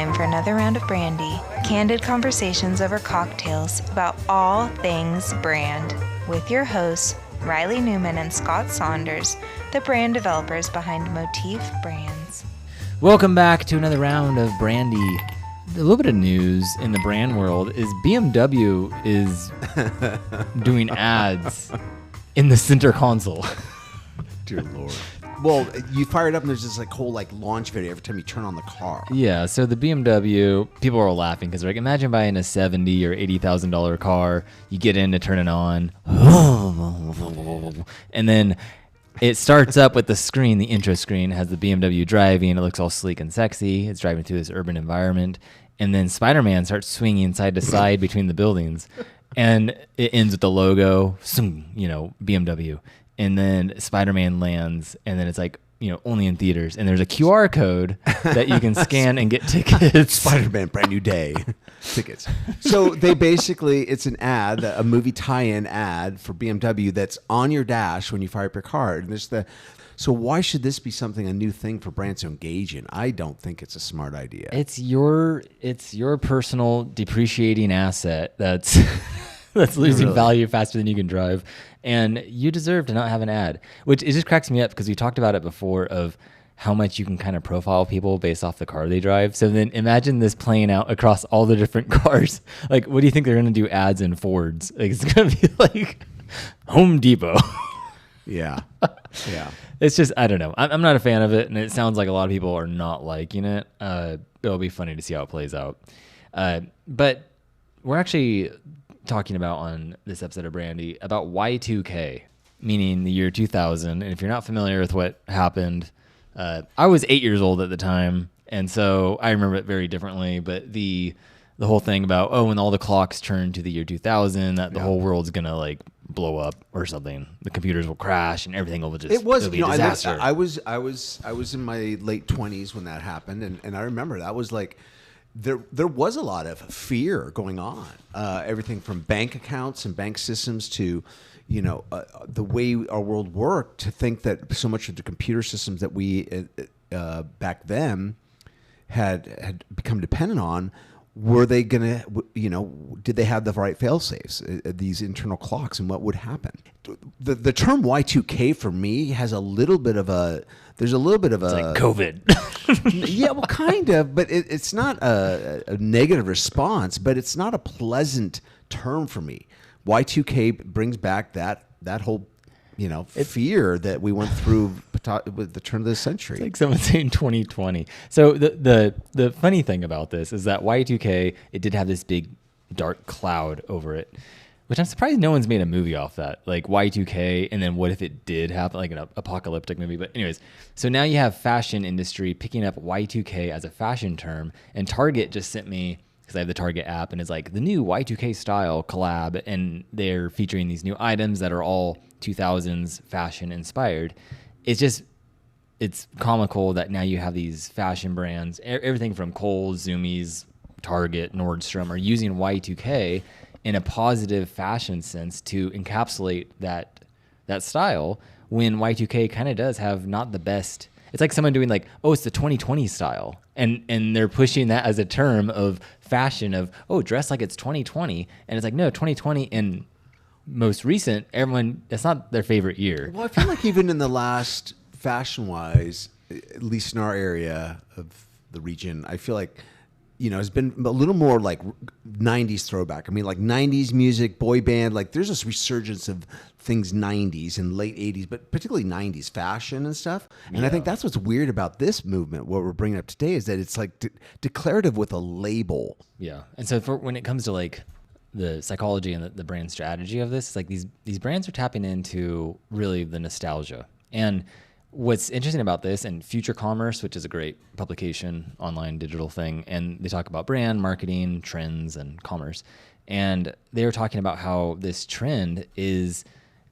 time for another round of brandy. Candid conversations over cocktails about all things brand. With your hosts, Reilly Newman and Scott Saunders, the brand developers behind Motif Brands. Welcome back to another round of brandy. A little bit of news in the brand world is BMW is doing ads in the center console. Dear Lord. Well, you fire it up and there's this whole launch video every time you turn on the car. Yeah, so the BMW, people are laughing because imagine buying a $70,000 or $80,000 car, you get in to turn it on, and then it starts up with the screen, the intro screen, has the BMW driving, it looks all sleek and sexy, it's driving through this urban environment, and then Spider-Man starts swinging side to side between the buildings, and it ends with the logo, BMW. And then Spider-Man lands, and then it's only in theaters. And there's a QR code that you can scan and get tickets. Spider-Man, brand new day. Tickets. So they basically, it's an ad, a movie tie-in ad for BMW that's on your dash when you fire up your car. And so why should this be a new thing for brands to engage in? I don't think it's a smart idea. It's your personal depreciating asset that's losing value faster than you can drive. And you deserve to not have an ad, which it just cracks me up because we talked about it before of how much you can kind of profile people based off the car they drive. So then imagine this playing out across all the different cars. What do you think they're going to do ads in Fords? It's going to be like Home Depot. Yeah. Yeah. It's just, I don't know. I'm not a fan of it. And it sounds like a lot of people are not liking it. It'll be funny to see how it plays out. But we're actually talking about on this episode of Brandy about Y2K, meaning the year 2000. And if you're not familiar with what happened, I was 8 years old at the time, and so I remember it very differently. But the whole thing about when all the clocks turn to the year 2000, that the whole world's gonna blow up or something. The computers will crash and everything will just it'll be a disaster. I was in my late 20s when that happened, and I remember that was there was a lot of fear going on. Everything from bank accounts and bank systems to, the way our world worked, to think that so much of the computer systems that we back then had become dependent on, were they going to, did they have the right fail-safes, these internal clocks, and what would happen? The term Y2K for me has there's a little bit of it's like COVID. Yeah, well, kind of, but it's not a negative response, but it's not a pleasant term for me. Y2K brings back that whole, fear that we went through with the turn of the century. It's like someone saying 2020. So the funny thing about this is that Y2K, it did have this big dark cloud over it, which I'm surprised no one's made a movie off that, like Y2K, and then what if it did happen, like an apocalyptic movie. But anyways, so now you have fashion industry picking up Y2K as a fashion term, and Target just sent me, because I have the Target app, and it's like the new Y2K style collab, and they're featuring these new items that are all 2000s fashion inspired. It's comical that now you have these fashion brands, everything from Kohl's, Zumiez, Target, Nordstrom, are using Y2K in a positive fashion sense to encapsulate that style, when Y2K kind of does have not the best. It's like someone doing it's the 2020 style, and they're pushing that as a term of fashion of, dress like it's 2020, and it's like, no, 2020 and most recent, everyone, that's not their favorite year. Well, I feel like even in the last, fashion-wise, at least in our area of the region, I feel like it's been a little more like 90s throwback. I mean, 90s music, boy band, there's this resurgence of things 90s and late 80s, but particularly 90s fashion and stuff. And I think that's what's weird about this movement, what we're bringing up today, is that it's declarative with a label. Yeah. And so when it comes to the psychology and the brand strategy of this, it's these brands are tapping into really the nostalgia. And what's interesting about this, and Future Commerce, which is a great publication, online digital thing, and they talk about brand, marketing, trends, and commerce. And they were talking about how this trend is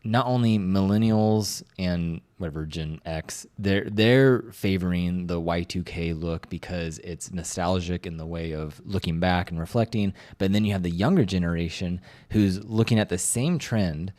not only millennials and Gen X, they're favoring the Y2K look because it's nostalgic in the way of looking back and reflecting. But then you have the younger generation who's looking at the same trend,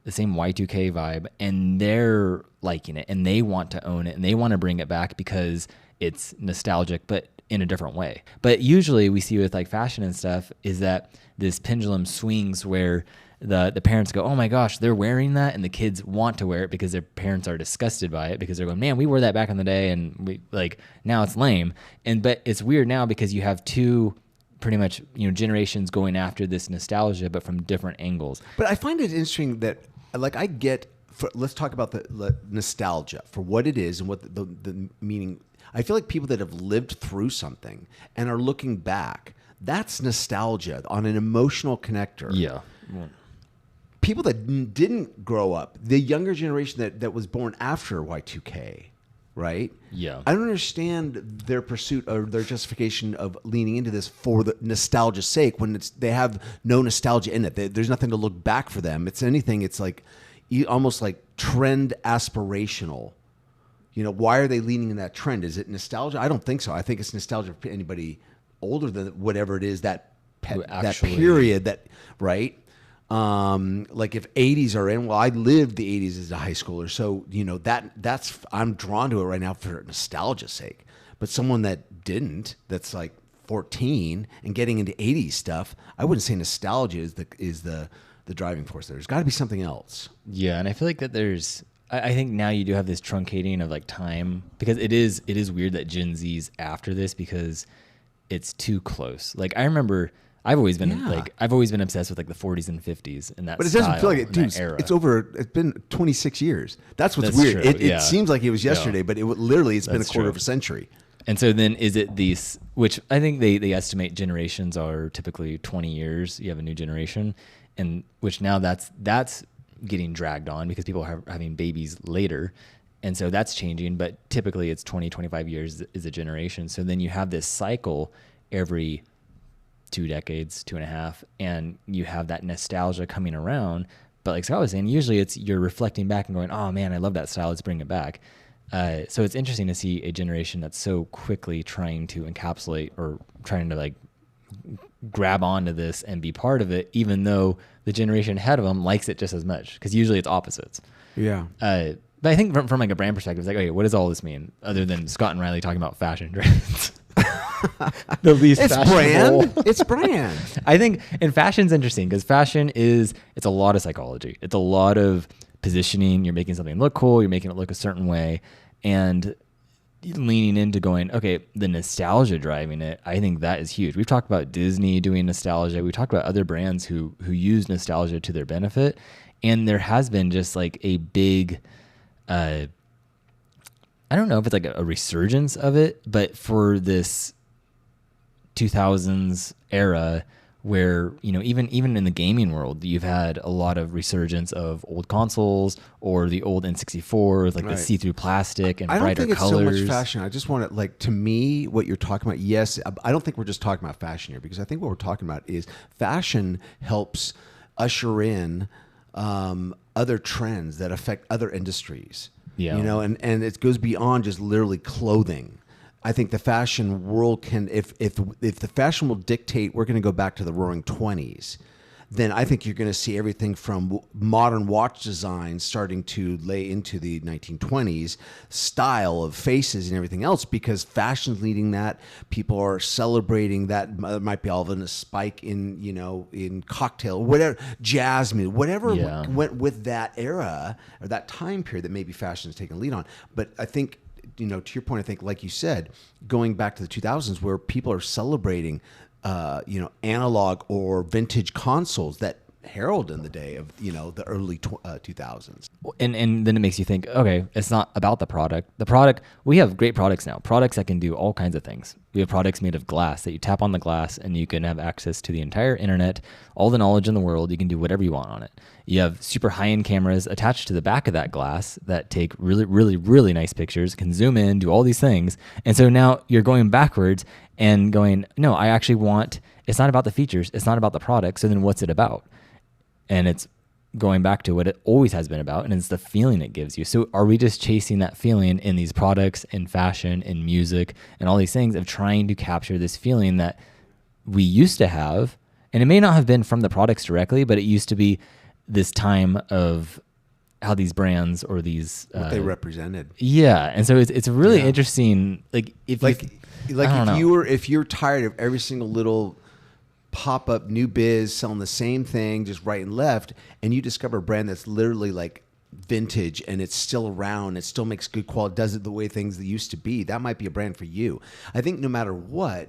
the same Y2K vibe, and they're liking it, and they want to own it, and they want to bring it back because it's nostalgic. But in a different way. But usually we see with like fashion and stuff is that this pendulum swings where the parents go, oh my gosh, they're wearing that, and the kids want to wear it because their parents are disgusted by it because they're going, man, we wore that back in the day, and we like now it's lame. But it's weird now because you have two pretty much generations going after this nostalgia, but from different angles. But I find it interesting that like I get. Let's talk about the nostalgia for what it is and what the meaning. I feel like people that have lived through something and are looking back, that's nostalgia on an emotional connector. Yeah. People that didn't grow up, the younger generation that was born after Y2K, right? Yeah. I don't understand their pursuit or their justification of leaning into this for the nostalgia's sake when they have no nostalgia in it. There's nothing to look back for them. It's anything. It's like almost like trend aspirational. Why are they leaning in that trend? Is it nostalgia? I don't think so. I think it's nostalgia for anybody older than whatever it is that period that, right? Like if 80s are in, well, I lived the 80s as a high schooler. So, that's, I'm drawn to it right now for nostalgia's sake. But someone that didn't, that's like 14 and getting into 80s stuff, I wouldn't say nostalgia is the driving force. There's got to be something else. Yeah, and I feel like that I think now you do have this truncating of like time, because it is weird that Gen Z's after this because it's too close. Like I remember I've always been obsessed with like the 40s and 50s and that. But it doesn't feel like it, dude. Era. It's been 26 years. That's what's weird. True, it seems like it was yesterday, but it's been a quarter of a century. And so then is it these, which I think they estimate generations are typically 20 years. You have a new generation, and which now that's getting dragged on because people are having babies later. And so that's changing, but typically it's 20, 25 years is a generation. So then you have this cycle every 2 decades, 2.5, and you have that nostalgia coming around. But like Scott was saying, usually you're reflecting back and going, oh man, I love that style, let's bring it back. So it's interesting to see a generation that's so quickly trying to encapsulate or trying to like grab onto this and be part of it, even though the generation ahead of them likes it just as much, because usually it's opposites. Yeah. But I think from like a brand perspective, it's like, okay, what does all this mean other than Scott and Reilly talking about fashion trends? The least it's fashionable. brand. It's brand. I think, and fashion's interesting because it's a lot of psychology. It's a lot of positioning. You're making something look cool. You're making it look a certain way, and leaning into going, okay, the nostalgia driving it. I think that is huge. We've talked about Disney doing nostalgia. We talked about other brands who use nostalgia to their benefit, and there has been just like a big, I don't know if it's like a resurgence of it, but for this 2000s era where, even in the gaming world, you've had a lot of resurgence of old consoles or the old N64, like the see-through plastic and brighter colors. I don't think it's so much fashion. I just want to, like, to me, what you're talking about, yes, I don't think we're just talking about fashion here, because I think what we're talking about is fashion helps usher in other trends that affect other industries. Yeah. And it goes beyond just literally clothing. I think the fashion world can, if the fashion will dictate, we're going to go back to the Roaring '20s, then I think you're going to see everything from modern watch design starting to lay into the 1920s style of faces and everything else, because fashion's leading that. People are celebrating that. Might be all of a spike in cocktail, whatever, jazz music, whatever went with that era or that time period that maybe fashion is taking a lead on. But I think, to your point, I think, like you said, going back to the 2000s where people are celebrating analog or vintage consoles that herald in the day of, the early 2000s. And then it makes you think, okay, it's not about the product. The product, we have great products now, products that can do all kinds of things. We have products made of glass that you tap on the glass and you can have access to the entire internet, all the knowledge in the world. You can do whatever you want on it. You have super high-end cameras attached to the back of that glass that take really, really, really nice pictures, can zoom in, do all these things. And so now you're going backwards and going, no, I actually want, it's not about the features, it's not about the product, so then what's it about? And it's going back to what it always has been about, and it's the feeling it gives you. So are we just chasing that feeling in these products, in fashion, in music, and all these things of trying to capture this feeling that we used to have? And it may not have been from the products directly, but it used to be this time of how these brands or these what they represented. Yeah, and so it's really interesting. Like if if you're tired of every single little pop up new biz selling the same thing just right and left, and you discover a brand that's literally like vintage and it's still around, it still makes good quality, does it the way things used to be, that might be a brand for you. I think no matter what,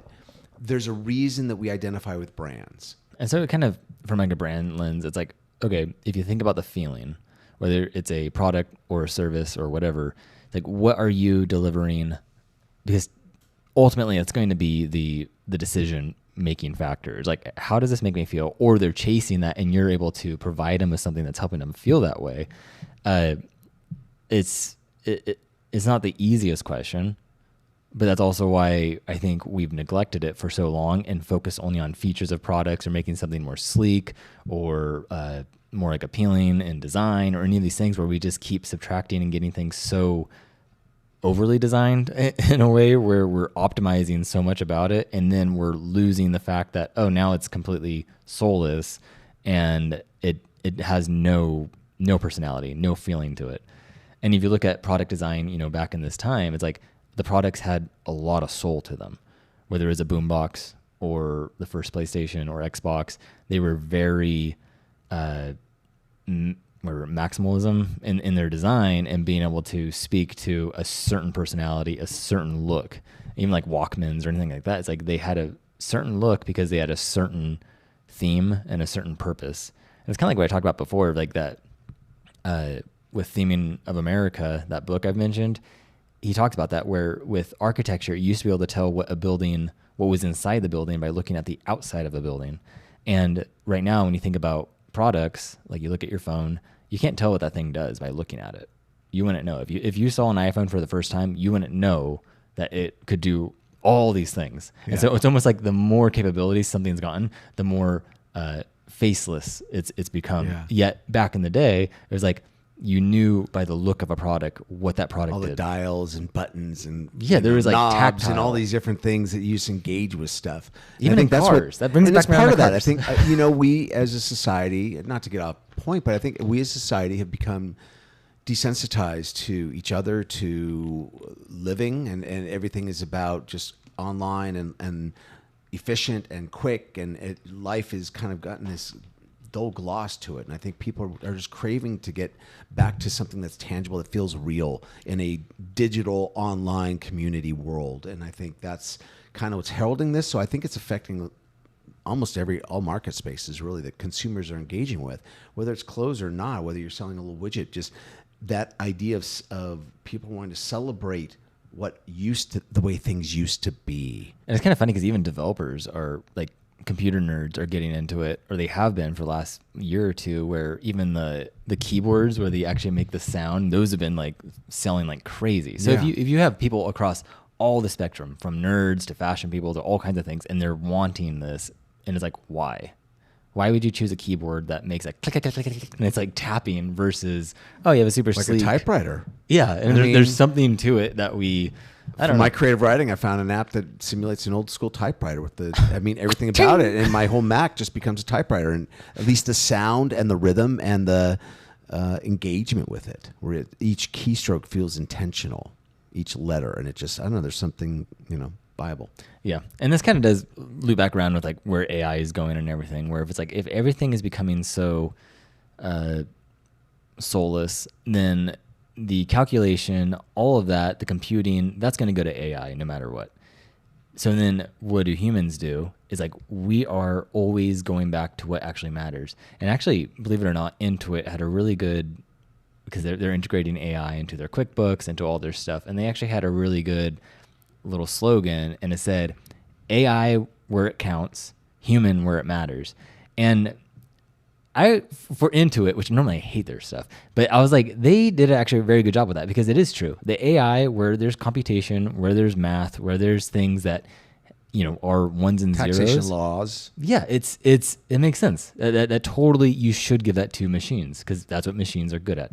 there's a reason that we identify with brands. And so it kind of, from like a brand lens, it's like, okay, if you think about the feeling, whether it's a product or a service or whatever, like what are you delivering? Because ultimately it's going to be the decision making factors. Like, how does this make me feel? Or they're chasing that and you're able to provide them with something that's helping them feel that way. It's not the easiest question, but that's also why I think we've neglected it for so long and focused only on features of products or making something more sleek or more like appealing in design or any of these things where we just keep subtracting and getting things so overly designed in a way where we're optimizing so much about it, and then we're losing the fact that, oh, now it's completely soulless and it has no personality, no feeling to it. And if you look at product design, back in this time, it's like the products had a lot of soul to them. Whether it was a boombox or the first PlayStation or Xbox, they were very maximalism in their design and being able to speak to a certain personality, a certain look. Even like Walkmans or anything like that, it's like they had a certain look because they had a certain theme and a certain purpose. And it's kind of like what I talked about before, like that with Theming of America, that book I've mentioned. He talks about that, where with architecture, you used to be able to tell what was inside the building by looking at the outside of a building. And right now, when you think about products, like you look at your phone, you can't tell what that thing does by looking at it. You wouldn't know. If you saw an iPhone for the first time, you wouldn't know that it could do all these things. Yeah. And so it's almost like the more capabilities something's gotten, the more faceless it's become. Yeah. Yet back in the day, it was like you knew by the look of a product what that product did. All the dials and buttons and there was like knobs tactile and all these different things that you used to engage with stuff. Even in cars. That brings back part of that. I think we as a society, not to get off point, but I think we as a society have become desensitized to each other, to living, and everything is about just online and efficient and quick, and life has kind of gotten this dull gloss to it. And I think people are just craving to get back to something that's tangible, that feels real in a digital online community world. And I think that's kind of what's heralding this. So I think it's affecting almost all market spaces really that consumers are engaging with, whether it's clothes or not, whether you're selling a little widget, just that idea of people wanting to celebrate the way things used to be. And it's kind of funny because even developers are like, computer nerds are getting into it, or they have been for the last year or two, where even the keyboards where they actually make the sound, those have been like selling like crazy. So if you have people across all the spectrum, from nerds to fashion people to all kinds of things, and they're wanting this, and it's like, why would you choose a keyboard that makes like click, click, click, click, click, and it's like tapping versus, oh, you have a super like sleek a typewriter. Yeah, and there's something to it that I don't know. My creative writing, I found an app that simulates an old school typewriter with everything about it. And my whole Mac just becomes a typewriter. And at least the sound and the rhythm and the engagement with it, where each keystroke feels intentional, each letter. And it just, I don't know, there's something, viable. Yeah. And this kind of does loop back around with like where AI is going and everything, where if everything is becoming so soulless, then the calculation, all of that, the computing, that's going to go to AI no matter what. So then what do humans do is like, we are always going back to what actually matters. And actually, believe it or not, Intuit had a really good, because they're integrating AI into their QuickBooks, into all their stuff. And they actually had a really good little slogan, and it said, AI where it counts, human where it matters. And for Intuit, which normally I hate their stuff, but I was like, they did actually a very good job with that, because it is true. The AI where there's computation, where there's math, where there's things that, are ones and zeros. Taxation laws. Yeah, it makes sense. That totally, you should give that to machines, because that's what machines are good at.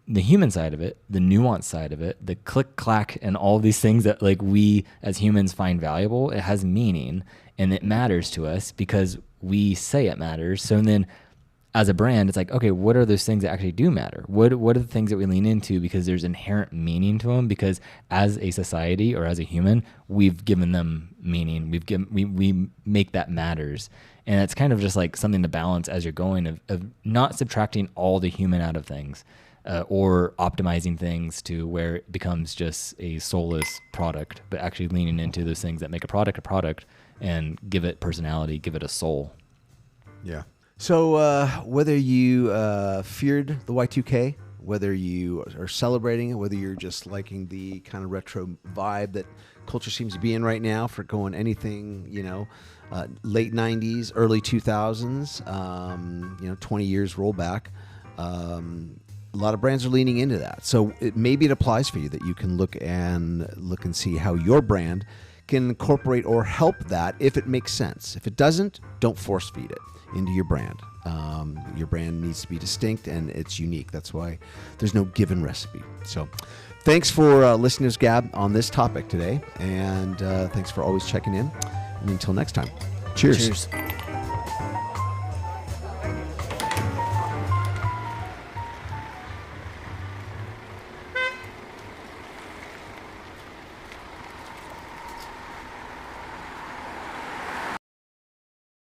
The human side of it, the nuance side of it, the click clack and all these things that like we as humans find valuable, it has meaning and it matters to us because we say it matters. So then as a brand, it's like, okay, what are those things that actually do matter? What are the things that we lean into because there's inherent meaning to them? Because as a society or as a human, we've given them meaning. We make that matters. And it's kind of just like something to balance as you're going of not subtracting all the human out of things or optimizing things to where it becomes just a soulless product, but actually leaning into those things that make a product and give it personality, give it a soul. Yeah. So whether you feared the Y2K, whether you are celebrating it, whether you're just liking the kind of retro vibe that culture seems to be in right now for going anything, late 90s, early 2000s, 20 years rollback, a lot of brands are leaning into that. So maybe it applies for you that you can look and see how your brand can incorporate or help that if it makes sense. If it doesn't, don't force feed it into your brand. Your brand needs to be distinct and it's unique. That's why there's no given recipe. So thanks for listening to us gab on this topic today. And thanks for always checking in. And until next time, cheers. Cheers.